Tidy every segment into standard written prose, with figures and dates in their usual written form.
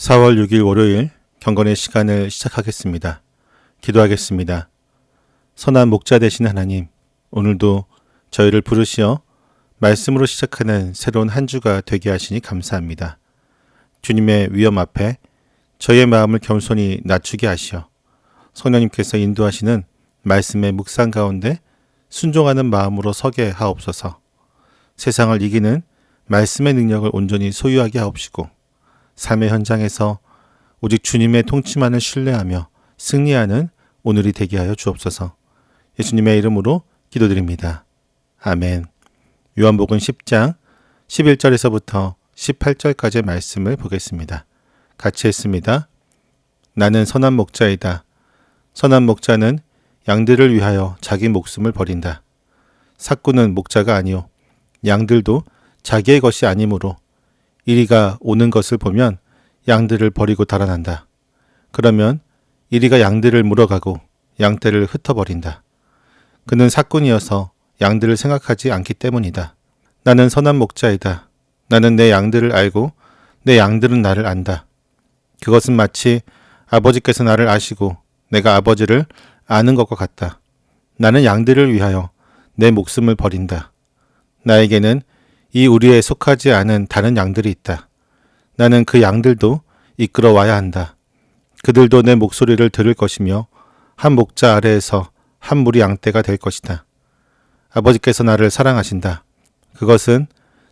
4월 6일 월요일 경건의 시간을 시작하겠습니다. 기도하겠습니다. 선한 목자 되신 하나님, 오늘도 저희를 부르시어 말씀으로 시작하는 새로운 한 주가 되게 하시니 감사합니다. 주님의 위엄 앞에 저희의 마음을 겸손히 낮추게 하시어 성령님께서 인도하시는 말씀의 묵상 가운데 순종하는 마음으로 서게 하옵소서. 세상을 이기는 말씀의 능력을 온전히 소유하게 하옵시고 삶의 현장에서 오직 주님의 통치만을 신뢰하며 승리하는 오늘이 되게 하여 주옵소서. 예수님의 이름으로 기도드립니다. 아멘. 요한복음 10장 11절에서부터 18절까지의 말씀을 보겠습니다. 같이 했습니다. 나는 선한 목자이다. 선한 목자는 양들을 위하여 자기 목숨을 버린다. 삭구는 목자가 아니요 양들도 자기의 것이 아니므로 이리가 오는 것을 보면 양들을 버리고 달아난다. 그러면 이리가 양들을 물어가고 양떼를 흩어버린다. 그는 삭군이어서 양들을 생각하지 않기 때문이다. 나는 선한 목자이다. 나는 내 양들을 알고 내 양들은 나를 안다. 그것은 마치 아버지께서 나를 아시고 내가 아버지를 아는 것과 같다. 나는 양들을 위하여 내 목숨을 버린다. 나에게는 이 우리에 속하지 않은 다른 양들이 있다. 나는 그 양들도 이끌어 와야 한다. 그들도 내 목소리를 들을 것이며 한 목자 아래에서 한 무리 양떼가 될 것이다. 아버지께서 나를 사랑하신다. 그것은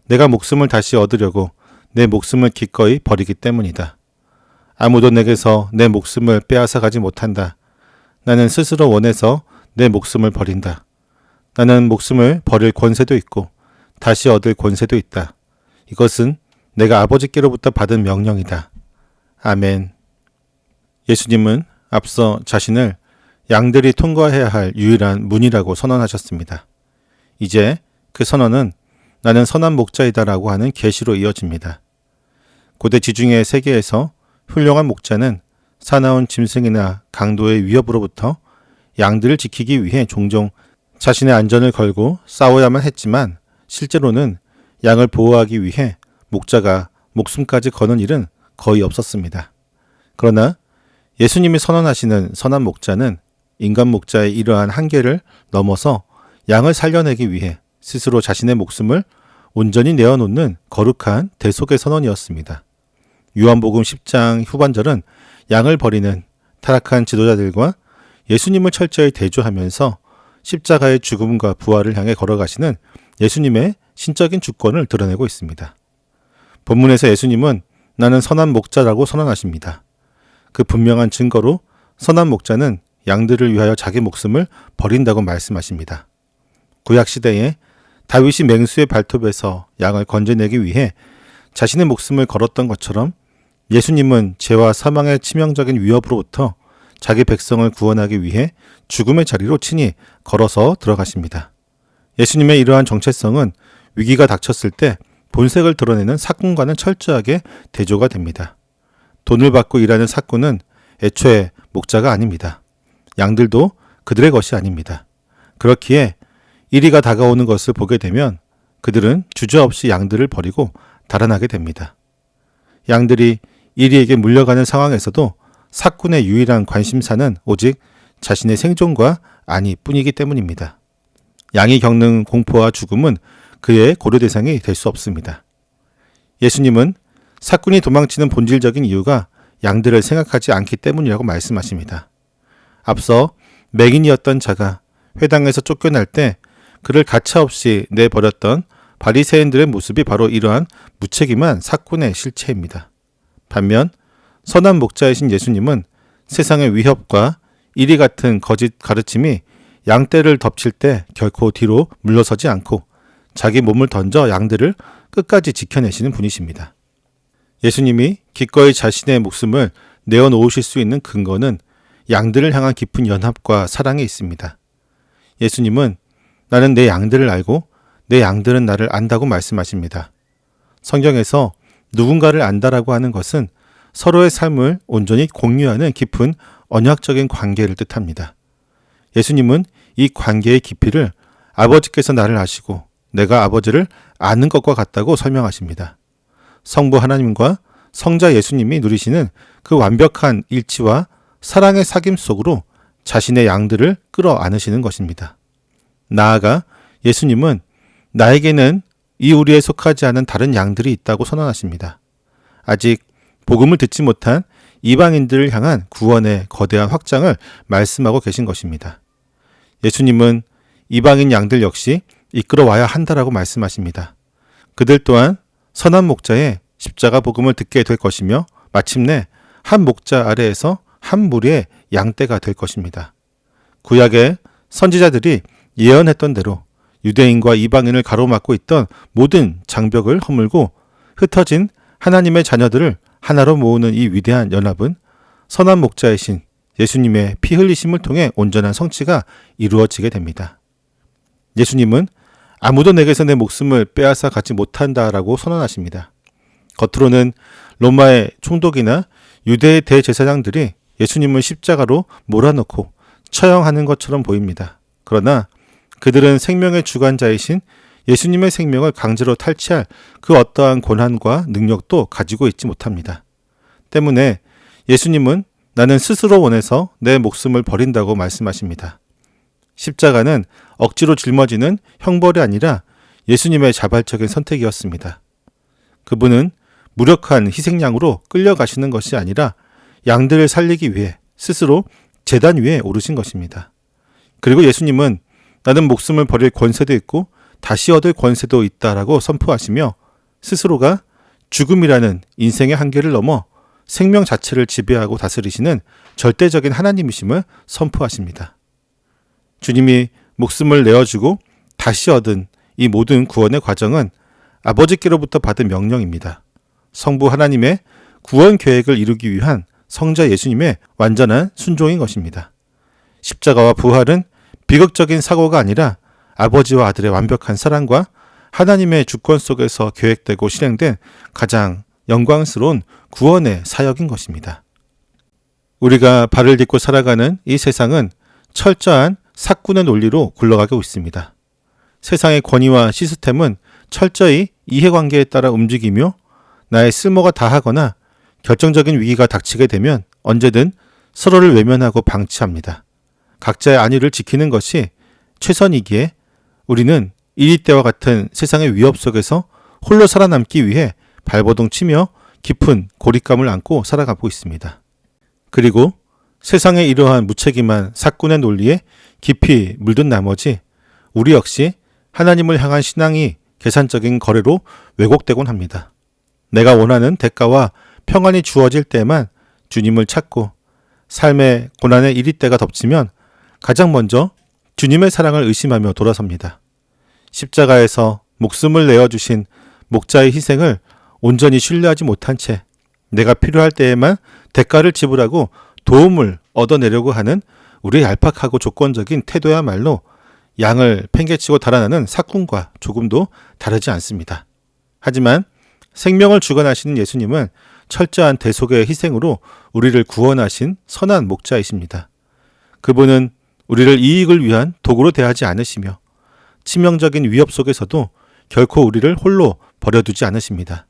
내가 목숨을 다시 얻으려고 내 목숨을 기꺼이 버리기 때문이다. 아무도 내게서 내 목숨을 빼앗아 가지 못한다. 나는 스스로 원해서 내 목숨을 버린다. 나는 목숨을 버릴 권세도 있고 다시 얻을 권세도 있다. 이것은 내가 아버지께로부터 받은 명령이다. 아멘. 예수님은 앞서 자신을 양들이 통과해야 할 유일한 문이라고 선언하셨습니다. 이제 그 선언은 나는 선한 목자이다라고 하는 계시로 이어집니다. 고대 지중해 세계에서 훌륭한 목자는 사나운 짐승이나 강도의 위협으로부터 양들을 지키기 위해 종종 자신의 안전을 걸고 싸워야만 했지만 실제로는 양을 보호하기 위해 목자가 목숨까지 거는 일은 거의 없었습니다. 그러나 예수님이 선언하시는 선한 목자는 인간 목자의 이러한 한계를 넘어서 양을 살려내기 위해 스스로 자신의 목숨을 온전히 내어놓는 거룩한 대속의 선언이었습니다. 요한복음 10장 후반절은 양을 버리는 타락한 지도자들과 예수님을 철저히 대조하면서 십자가의 죽음과 부활을 향해 걸어가시는 예수님의 신적인 주권을 드러내고 있습니다. 본문에서 예수님은 나는 선한 목자라고 선언하십니다. 그 분명한 증거로 선한 목자는 양들을 위하여 자기 목숨을 버린다고 말씀하십니다. 구약시대에 다윗이 맹수의 발톱에서 양을 건져내기 위해 자신의 목숨을 걸었던 것처럼 예수님은 죄와 사망의 치명적인 위협으로부터 자기 백성을 구원하기 위해 죽음의 자리로 친히 걸어서 들어가십니다. 예수님의 이러한 정체성은 위기가 닥쳤을 때 본색을 드러내는 삭군과는 철저하게 대조가 됩니다. 돈을 받고 일하는 삭군은 애초에 목자가 아닙니다. 양들도 그들의 것이 아닙니다. 그렇기에 이리가 다가오는 것을 보게 되면 그들은 주저없이 양들을 버리고 달아나게 됩니다. 양들이 이리에게 물려가는 상황에서도 삭군의 유일한 관심사는 오직 자신의 생존과 안위 뿐이기 때문입니다. 양이 겪는 공포와 죽음은 그의 고려 대상이 될 수 없습니다. 예수님은 삭군이 도망치는 본질적인 이유가 양들을 생각하지 않기 때문이라고 말씀하십니다. 앞서 맹인이었던 자가 회당에서 쫓겨날 때 그를 가차없이 내버렸던 바리새인들의 모습이 바로 이러한 무책임한 삭군의 실체입니다. 반면 선한 목자이신 예수님은 세상의 위협과 이리 같은 거짓 가르침이 양떼를 덮칠 때 결코 뒤로 물러서지 않고 자기 몸을 던져 양들을 끝까지 지켜내시는 분이십니다. 예수님이 기꺼이 자신의 목숨을 내어놓으실 수 있는 근거는 양들을 향한 깊은 연합과 사랑에 있습니다. 예수님은 나는 내 양들을 알고 내 양들은 나를 안다고 말씀하십니다. 성경에서 누군가를 안다라고 하는 것은 서로의 삶을 온전히 공유하는 깊은 언약적인 관계를 뜻합니다. 예수님은 이 관계의 깊이를 아버지께서 나를 아시고 내가 아버지를 아는 것과 같다고 설명하십니다. 성부 하나님과 성자 예수님이 누리시는 그 완벽한 일치와 사랑의 사귐 속으로 자신의 양들을 끌어안으시는 것입니다. 나아가 예수님은 나에게는 이 우리에 속하지 않은 다른 양들이 있다고 선언하십니다. 아직 복음을 듣지 못한 이방인들을 향한 구원의 거대한 확장을 말씀하고 계신 것입니다. 예수님은 이방인 양들 역시 이끌어와야 한다라고 말씀하십니다. 그들 또한 선한 목자의 십자가 복음을 듣게 될 것이며 마침내 한 목자 아래에서 한 무리의 양떼가 될 것입니다. 구약의 선지자들이 예언했던 대로 유대인과 이방인을 가로막고 있던 모든 장벽을 허물고 흩어진 하나님의 자녀들을 하나로 모으는 이 위대한 연합은 선한 목자이신 예수님의 피 흘리심을 통해 온전한 성취가 이루어지게 됩니다. 예수님은 아무도 내게서 내 목숨을 빼앗아 가지 못한다라고 선언하십니다. 겉으로는 로마의 총독이나 유대의 대제사장들이 예수님을 십자가로 몰아넣고 처형하는 것처럼 보입니다. 그러나 그들은 생명의 주관자이신 예수님의 생명을 강제로 탈취할 그 어떠한 권한과 능력도 가지고 있지 못합니다. 때문에 예수님은 나는 스스로 원해서 내 목숨을 버린다고 말씀하십니다. 십자가는 억지로 짊어지는 형벌이 아니라 예수님의 자발적인 선택이었습니다. 그분은 무력한 희생양으로 끌려가시는 것이 아니라 양들을 살리기 위해 스스로 제단 위에 오르신 것입니다. 그리고 예수님은 나는 목숨을 버릴 권세도 있고 다시 얻을 권세도 있다라고 선포하시며 스스로가 죽음이라는 인생의 한계를 넘어 생명 자체를 지배하고 다스리시는 절대적인 하나님이심을 선포하십니다. 주님이 목숨을 내어주고 다시 얻은 이 모든 구원의 과정은 아버지께로부터 받은 명령입니다. 성부 하나님의 구원 계획을 이루기 위한 성자 예수님의 완전한 순종인 것입니다. 십자가와 부활은 비극적인 사고가 아니라 아버지와 아들의 완벽한 사랑과 하나님의 주권 속에서 계획되고 실행된 가장 영광스러운 구원의 사역인 것입니다. 우리가 발을 딛고 살아가는 이 세상은 철저한 삭군의 논리로 굴러가고 있습니다. 세상의 권위와 시스템은 철저히 이해관계에 따라 움직이며 나의 쓸모가 다하거나 결정적인 위기가 닥치게 되면 언제든 서로를 외면하고 방치합니다. 각자의 안위를 지키는 것이 최선이기에 우리는 이리 때와 같은 세상의 위협 속에서 홀로 살아남기 위해 발버둥 치며 깊은 고립감을 안고 살아가고 있습니다. 그리고 세상의 이러한 무책임한 삭군의 논리에 깊이 물든 나머지 우리 역시 하나님을 향한 신앙이 계산적인 거래로 왜곡되곤 합니다. 내가 원하는 대가와 평안이 주어질 때만 주님을 찾고 삶의 고난의 이리때가 덮치면 가장 먼저 주님의 사랑을 의심하며 돌아섭니다. 십자가에서 목숨을 내어주신 목자의 희생을 온전히 신뢰하지 못한 채 내가 필요할 때에만 대가를 지불하고 도움을 얻어내려고 하는 우리의 얄팍하고 조건적인 태도야말로 양을 팽개치고 달아나는 삭군과 조금도 다르지 않습니다. 하지만 생명을 주관하시는 예수님은 철저한 대속의 희생으로 우리를 구원하신 선한 목자이십니다. 그분은 우리를 이익을 위한 도구로 대하지 않으시며 치명적인 위협 속에서도 결코 우리를 홀로 버려두지 않으십니다.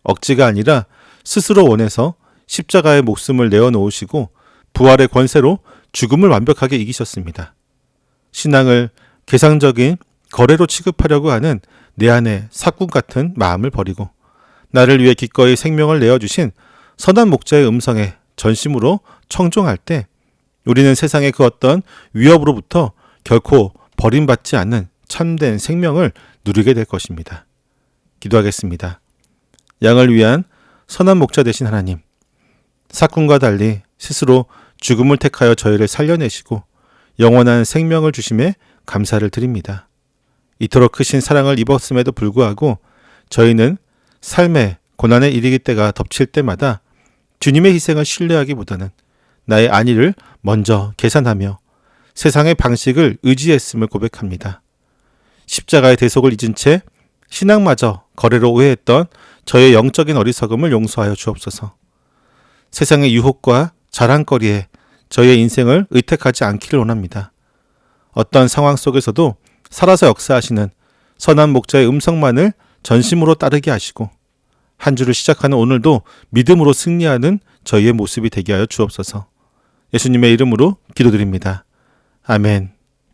억지가 아니라 스스로 원해서 십자가의 목숨을 내어놓으시고 부활의 권세로 죽음을 완벽하게 이기셨습니다. 신앙을 계상적인 거래로 취급하려고 하는 내 안의 삭군 같은 마음을 버리고 나를 위해 기꺼이 생명을 내어주신 선한 목자의 음성에 전심으로 청종할 때 우리는 세상의 그 어떤 위협으로부터 결코 버림받지 않는 참된 생명을 누리게 될 것입니다. 기도하겠습니다. 양을 위한 선한 목자 되신 하나님, 삭군과 달리 스스로 죽음을 택하여 저희를 살려내시고 영원한 생명을 주심에 감사를 드립니다. 이토록 크신 사랑을 입었음에도 불구하고 저희는 삶의 고난의 이르기 때가 덮칠 때마다 주님의 희생을 신뢰하기보다는 나의 안위를 먼저 계산하며 세상의 방식을 의지했음을 고백합니다. 십자가의 대속을 잊은 채 신앙마저 거래로 오해했던 저의 영적인 어리석음을 용서하여 주옵소서. 세상의 유혹과 자랑거리에 저의 인생을 의택하지 않기를 원합니다. 어떤 상황 속에서도 살아서 역사하시는 선한 목자의 음성만을 전심으로 따르게 하시고 한 주를 시작하는 오늘도 믿음으로 승리하는 저희의 모습이 되게 하여 주옵소서. 예수님의 이름으로 기도드립니다. 아멘.